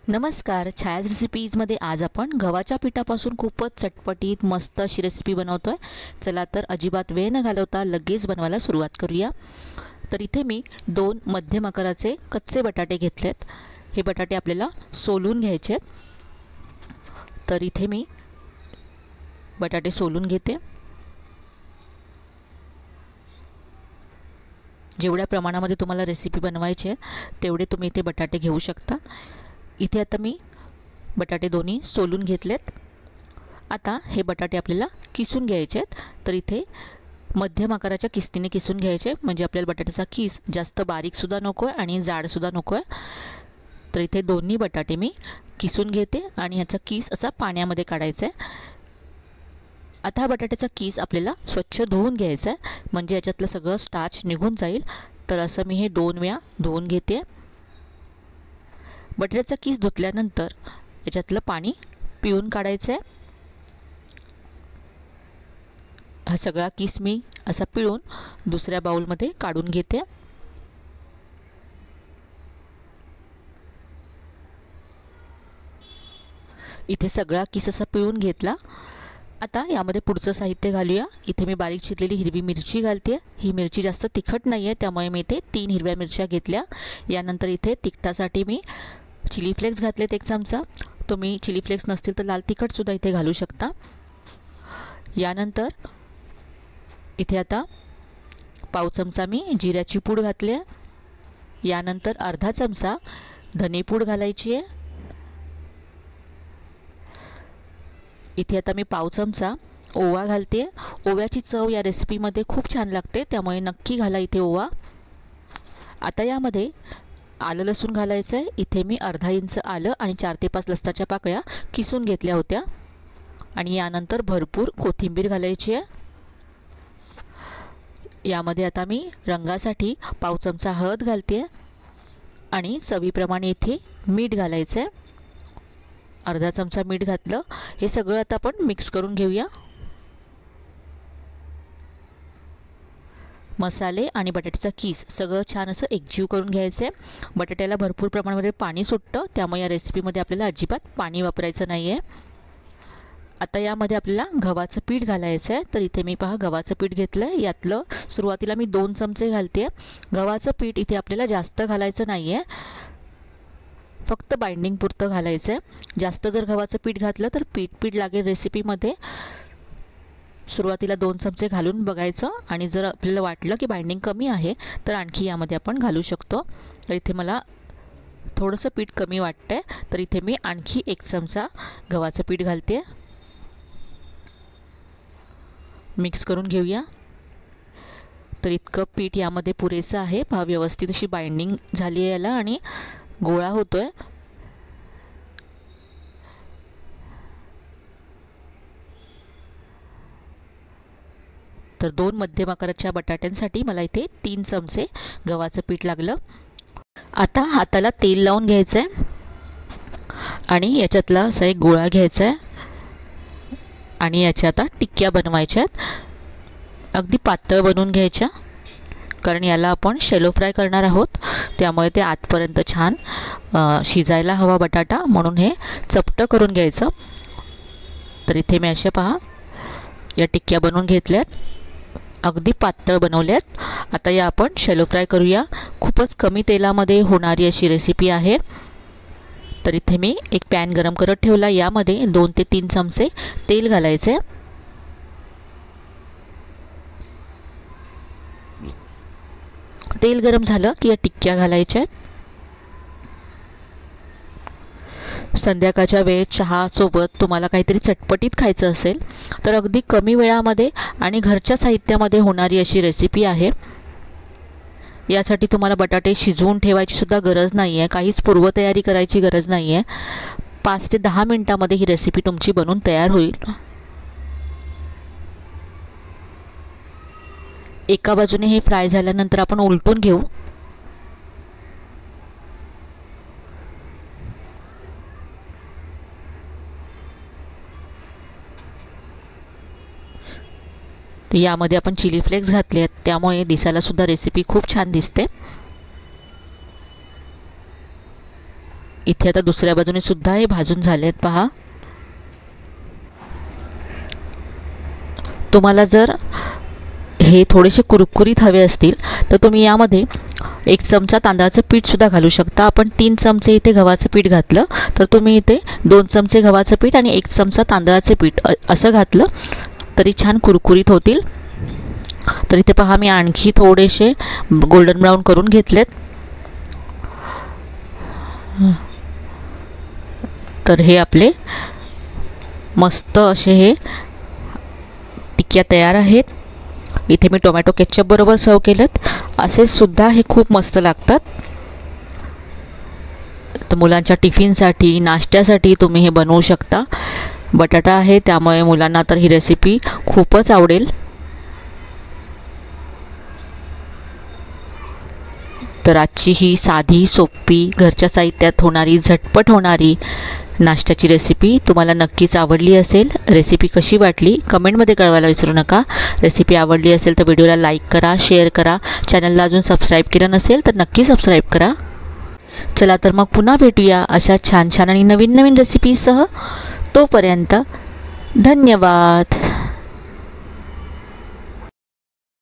नमस्कार, छायाज रेसिपीजमध्ये आज आपण गव्हाच्या पिठापासून खूपच चटपटीत मस्त अशी रेसिपी बनवतोय। चला तर अजिबात वेळ न घालवता लगेच बनवायला सुरुवात करूया। तर इथे मी 2 मध्यम आकाराचे कच्चे बटाटे घेतलेत। हे बटाटे आपल्याला सोलून घ्यायचे आहेत। तर इथे मी बटाटे सोलून घेते। जेवढ्या प्रमाणामध्ये तुम्हाला रेसिपी बनवायची आहे तेवढे तुम्ही इथे बटाटे घेऊ शकता। इथे आता मी बटाटे दोन्ही सोलून घेतलेत। आता हे बटाटे आपल्याला किसून घ्यायचे आहेत। तर इथे मध्यम आकाराच्या किस्तीने किसून घ्यायचे, म्हणजे आपल्याला बटाट्याचा किस जास्त बारीक सुद्धा नको आहे आणि जाड सुद्धा नको आहे। तर इथे दोन्ही बटाटे मी किसून घेते आणि ह्याचा किस असा पाण्यामध्ये काढायचा आहे। आता हा बटाट्याचा किस आपल्याला स्वच्छ धुवून घ्यायचा आहे, म्हणजे याच्यातलं सगळं स्टार्च निघून जाईल। तर असं मी हे 2 वेळा धुवून घेते। बटाट्याचा किस धुतल्यानंतर याच्यातलं पाणी पिळून काढायचं आहे। हा सगळा किस मी असा पिळून दुसऱ्या बाउलमध्ये काढून घेते। इथे सगळा किस असा पिळून घेतला। आता यामध्ये पुढचं साहित्य घालूया। इथे मी बारीक चिरलेली हिरवी मिरची घालते। ही मिरची जास्त तिखट नाही आहे, त्यामुळे मी इथे 3 हिरव्या मिरच्या घेतल्या। यानंतर इथे तिखटासाठी मी चिली फ्लेक्स घातलेत 1 चमचा। तुम्ही चिली फ्लेक्स नसतील तर लाल तिखट सुद्धा इथे घालू शकता। यानंतर इथे आता पाव चमचा मी जिऱ्याची पूड घातली आहे। यानंतर अर्धा चमचा धनेपूड घालायची आहे। इथे आता मी पाव चमचा ओवा घालते। ओव्याची चव या रेसिपीमध्ये खूप छान लागते, त्यामुळे नक्की घाला इथे ओवा। आता यामध्ये आलं लसूण घालायचं आहे। इथे मी अर्धा इंच आलं आणि 4 ते 5 लसणाच्या पाकळ्या किसून घेतल्या होत्या। आणि यानंतर भरपूर कोथिंबीर घालायची आहे। यामध्ये आता मी रंगासाठी पाव चमचा हळद घालते आणि चवीप्रमाणे इथे मीठ घालायचं आहे। अर्धा चमचा मीठ घातलं। हे सगळं आता आपण मिक्स करून घेऊया। मसाले आणि बटाट्याचा किस सगळं छान असं एकजीव करून घ्यायचं आहे। बटाट्याला भरपूर प्रमाणामध्ये पाणी सुटतं, त्यामुळे या रेसिपीमध्ये आपल्याला अजिबात पाणी वापरायचं नाही आहे। आता यामध्ये आपल्याला गव्हाचं पीठ घालायचं आहे। तर इथे मी पहा गव्हाचं पीठ घेतलं आहे। यातलं सुरुवातीला मी 2 चमचे घालते। गव्हाचं पीठ इथे आपल्याला जास्त घालायचं नाही आहे, फक्त बाइंडिंग पुरतं घालायचं आहे। जास्त जर गव्हाचं पीठ घातलं तर पीठ लागेल रेसिपीमध्ये। सुरुवातीला 2 चमचे घालून बघायचं, आणि जर आपल्याला वाटलं की बाइंडिंग कमी आहे तर आणखी यामध्ये आपण घालू शकतो। तर इथे मला थोडंसं पीठ कमी वाटतंय, तर इथे मी आणखी 1 चमचा गव्हाचं पीठ घालते। मिक्स करून घेऊया। तर इतकं पीठ यामध्ये पुरेसं आहे। पहा व्यवस्थित अशी बाइंडिंग झाली आहे याला आणि गोळा होतोय। तर 2 मध्यम आकाराच्या बटाट्यांसाठी मला इथे 3 चमचे गव्हाचं पीठ लागलं। आता हाताला तेल लावून घ्यायचं आहे आणि याच्यातला असा एक गोळा घ्यायचा आहे आणि याच्या आता टिक्क्या बनवायच्या आहेत। अगदी पातळ बनवून घ्यायच्या, कारण याला आपण शॅलो फ्राय करणार आहोत, त्यामुळे ते आतपर्यंत छान शिजायला हवा बटाटा, म्हणून हे चपटं करून घ्यायचं। तर इथे मी अशा पहा या टिक्क्या बनवून घेतल्यात, अगदी पातळ बनवल्यात। आता या आपण शॅलो फ्राय करूया। खूपच कमी तेलामध्ये होणारी अशी रेसिपी आहे। तर इथे मी एक पॅन गरम करत ठेवला। यामध्ये 2 ते 3 चमचे तेल घालायचे। तेल गरम झालं की या टिक्क्या घालायच्या आहेत। संध्याकाळच्या वेळेत चहासोबत तुम्हाला काहीतरी चटपटीत खायचं असेल तर अगदी कमी वेळामध्ये आणि घरच्या साहित्यामध्ये होणारी अशी रेसिपी आहे। यासाठी तुम्हाला बटाटे शिजवून ठेवायची सुद्धा गरज नाही आहे, काहीच पूर्वतयारी करायची गरज नाही आहे। 5 ते 10 मिनिटांमध्ये ही रेसिपी तुमची बनून तयार होईल। एका बाजूने हे फ्राय झाल्यानंतर आपण उलटून घेऊ। यामध्ये आपण चिली फ्लेक्स घातले आहेत, त्यामुळे दिसायला सुद्धा रेसिपी खूप छान दिसते। इथे आता दुसऱ्या बाजूने सुद्धा हे भाजून झालेत पहा। तुम्हाला जर हे थोडेसे कुरकुरीत हवे असतील तर तुम्ही यामध्ये 1 चमचा तांदळाचं पीठ सुद्धा घालू शकता। आपण 3 चमचे इथे गव्हाचं पीठ घातलं तर तुम्ही इथे 2 चमचे गव्हाचं पीठ आणि 1 चमचा तांदळाचे पीठ असं घातलं तरी छान कुरकुरीत होतील। तर इथे पहा मी आणखी थोडेसे गोल्डन ब्राउन करून घेतलेत। तर हे आपले मस्त असे हे टिक्क्या तयार आहेत। इथे मी टोमॅटो केचप बरोबर सर्व केलेत। असे सुद्धा हे खूप मस्त लागतात। तर मुलांच्या टिफिनसाठी नाश्त्यासाठी तुम्ही हे बनवू शकता। बटाटा आहे त्यामुळे मुलांना तर ही रेसिपी खूपच आवडेल। तर आजची ही साधी सोपी घरच्या साहित्यात होणारी झटपट होणारी नाश्त्याची रेसिपी तुम्हाला नक्कीच आवडली असेल। रेसिपी कशी वाटली कमेंटमध्ये कळवायला विसरू नका। रेसिपी आवडली असेल तर व्हिडिओला लाईक करा, शेअर करा। चॅनलला अजून सबस्क्राईब केलं नसेल तर नक्की सबस्क्राईब करा। चला तर मग पुन्हा भेटूया अशा छान छान आणि नवीन नवीन रेसिपीसह। तोपर्यंत धन्यवाद।